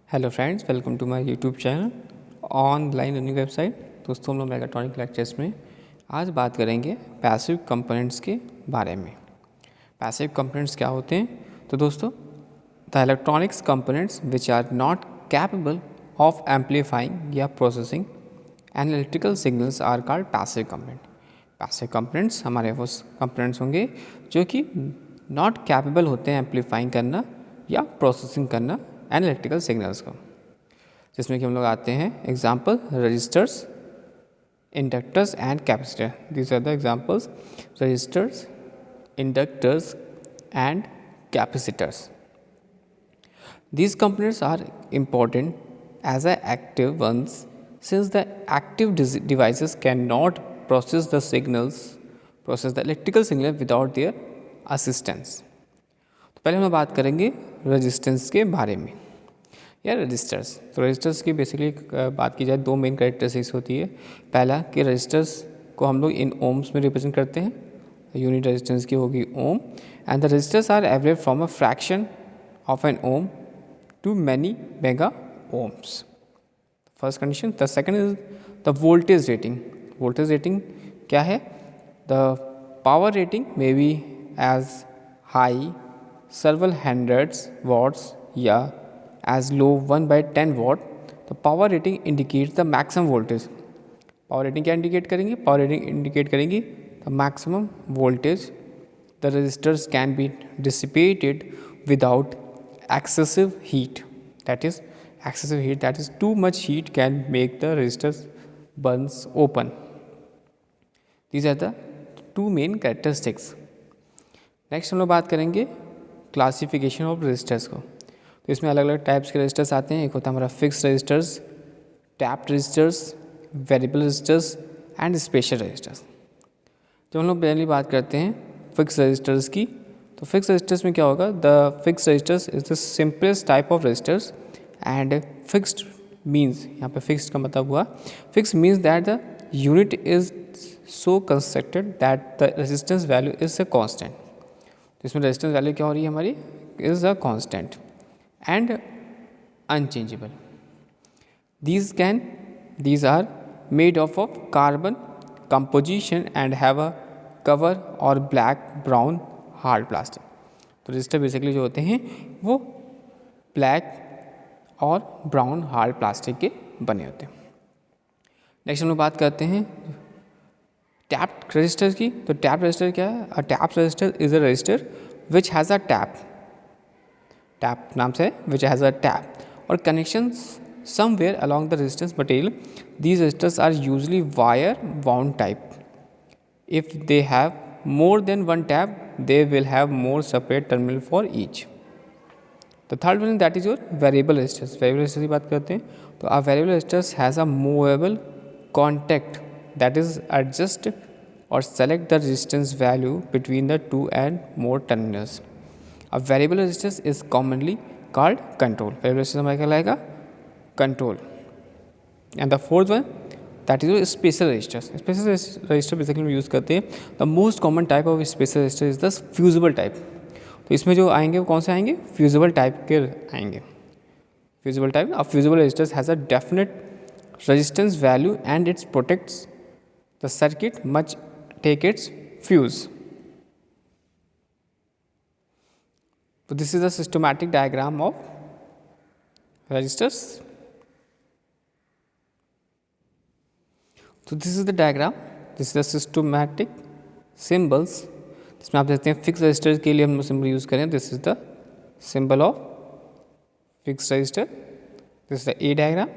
Hello friends, welcome to my YouTube channel online learning website. दोस्तों, हम लोग electronic lectures में आज बात करेंगे पैसिव कंपोनेंट्स के बारे में। पैसिव कंपोनेंट्स क्या होते हैं? तो दोस्तों, the electronics components which are not capable of amplifying या processing analytical signals are called passive component. Passive components हमारे वो कंपोनेंट्स होंगे जो कि नॉट कैपेबल होते हैं एम्पलीफाइंग करना या प्रोसेसिंग करना एनालिटिकल सिग्नल्स को, जिसमें कि हम लोग आते हैं example resistors, inductors and capacitor. These are the examples, resistors, inductors and capacitors. These components are important as active ones since the active devices cannot process the electrical signal without their assistance. तो पहले हम बात करेंगे resistance के बारे में या registers. तो रजिस्टर्स की बेसिकली बात की जाए दो मेन कैरेक्टरिस्टिक्स होती है। पहला कि रजिस्टर्स को हम लोग इन ओम्स में रिप्रेजेंट करते हैं, यूनिट रेजिस्टेंस की होगी ohm, and the resistors are average from a fraction of an ohm to many mega ohms. First condition. The second is the voltage rating. Voltage rating क्या है? The power rating may be as high several hundreds watts या as low 1/10 watt. The power rating indicates the maximum voltage. Power rating क्या indicate करेंगे? Power rating indicate करेंगी the maximum voltage the resistors can be dissipated without excessive heat. That is excessive heat, that is too much heat can make the resistors burns open. These are the two main characteristics. Next हम लोग बात करेंगे classification of registers को। तो इसमें अलग अलग types के रजिस्टर्स आते हैं। एक होता है हमारा fix resistors, tapped resistors, variable resistors and special resistors. जब हम लोग पहली बात करते हैं फिक्स रजिस्टर्स की, तो फिक्स रजिस्टर्स में क्या होगा? The fix resistors is the simplest type of resistors and fixed means, यहाँ पे फिक्स्ड का मतलब हुआ, fix means that the unit is so constructed that the resistance value is a constant. तो इसमें रेजिस्टेंस वैल्यू क्या हो रही है हमारी? Is a constant and unchangeable. these are made of carbon composition and have a cover or black brown hard plastic. तो register basically जो होते हैं वो ब्लैक और ब्राउन हार्ड प्लास्टिक के बने होते हैं। नेक्स्ट हम लोग बात करते हैं टैप्ड रजिस्टर की। तो टैप रजिस्टर क्या है? A tap resistor is a resistor which has a tap नाम से which has a tap or connection somewhere along the resistance material. These resistors are usually wire bound type. If they have more than one tab, they will have more separate terminal for each. The third one that is your variable resistors. Variable resistors की बात करते हैं तो a variable resistors has a movable contact that is adjust or select the resistance value between the two and more terminals. A variable resistors is commonly called control. Variable resistors हमारा क्या लाएगा? Control. And the fourth one that is special resistors. Special resistor basically हम use करते हैं। The most common type of special resistor is the fusible type. तो इसमें जो आएंगे वो कौन से आएंगे? फ्यूजिबल टाइप के आएंगे। Fusible type of fusible resistors has a definite resistance value and its protects the circuit much take its fuse. तो this is the systematic diagram of resistors. तो this is the diagram, this is the systematic symbols. जिसमें आप देखते हैं fix resistor के लिए हम symbol use करें। This is the symbol of fix resistor. This is the A diagram.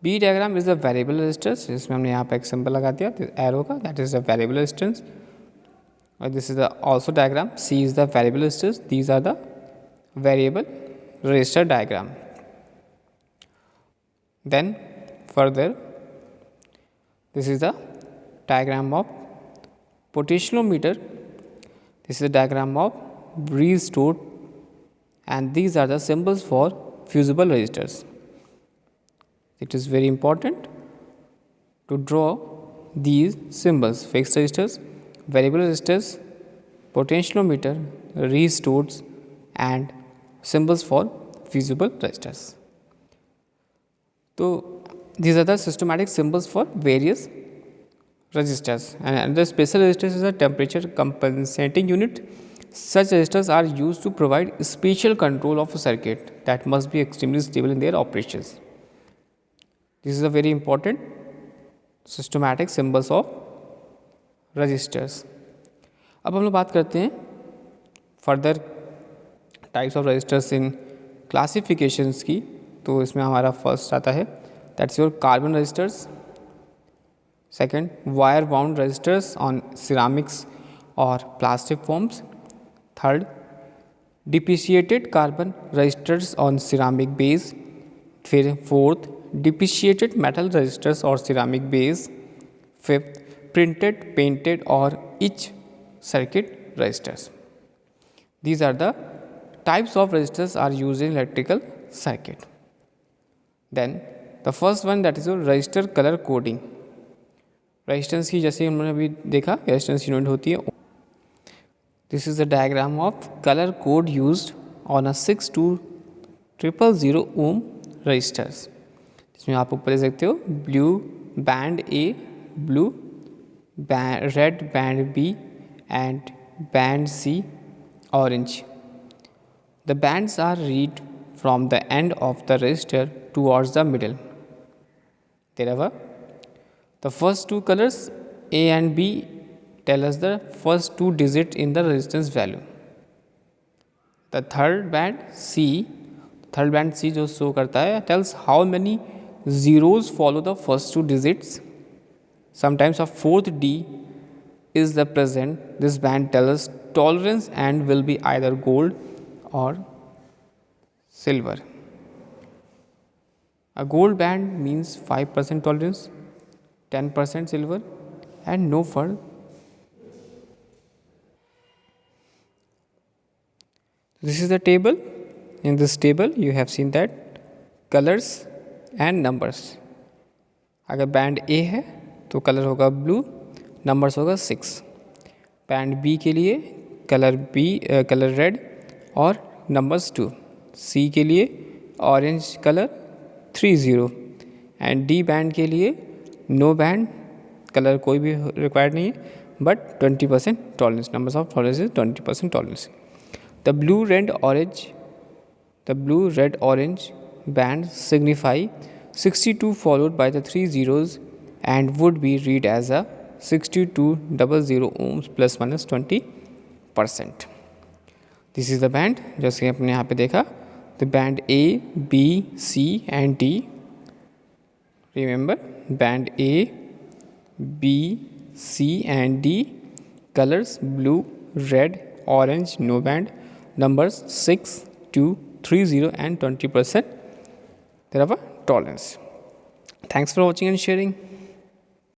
B diagram is the variable registers, जिसमें हमने यहाँ पे एक सिंबल लगा दिया एरो का, that is the variable resistance. और this is the also diagram, C is the variable resistors, these are the variable resistor diagram. Then further this is the diagram of potentiometer, this is the diagram of restore, and these are the symbols for fusible resistors. It is very important to draw these symbols: fixed resistors, variable resistors, potentiometer, restores and symbols for fusible resistors. तो these are the systematic symbols for various resistors, and the special resistors is a temperature compensating unit. Such resistors are used to provide spatial control of a circuit that must be extremely stable in their operations. This is a very important systematic symbols of resistors. अब हम लोग बात करते हैं further types of resistors in classifications की. तो इसमें हमारा फर्स्ट आता है that's your carbon resistors. Second, wire bound resistors on ceramics और plastic forms. Third, depreciated carbon resistors on ceramic base. फिर फोर्थ, डिप्रिशिएटेड मेटल रजिस्टर्स और ceramic base. Fifth, printed, painted और etched circuit resistors. These are the types of resistors are used in electrical circuit. Then the first one, that is your resistor color coding. Resistance की जैसे हमने अभी देखा resistance unit होती है. This is the diagram of color code used on a 62000 ohm resistors. इसमें आप ऊपर देख सकते हो blue band A, blue red band B and band C, orange. The bands are read from the end of the resistor towards the middle. Therefore, the first two colors A and B tell us the first two digits in the resistance value. The third band C जो show करता है tells how many zeros follow the first two digits. Sometimes a fourth D is the present. This band tells us tolerance and will be either gold or silver. A gold band means 5% tolerance, 10% silver and no further. This is the table. In this table you have seen that colors and numbers. अगर band A है तो colour होगा blue, numbers होगा 6. Band B के लिए colour red और numbers 2. सी के लिए orange colour 30 and D band के लिए नो बैंड कलर कोई भी रिक्वायर्ड नहीं है but 20% tolerance. Numbers of tolerance is 20% tolerance. The blue red orange band signify 62 followed by the 3 zeros and would be read as a 6200 ohms plus minus 20%. This is the band जैसे आपने यहाँ पे देखा. The band A, B, C and D. Remember band A, B, C and D. Colors blue, red, orange, no band. Numbers 6, 2, 30 and 20%. Therefore tolerance. Thanks for watching and sharing.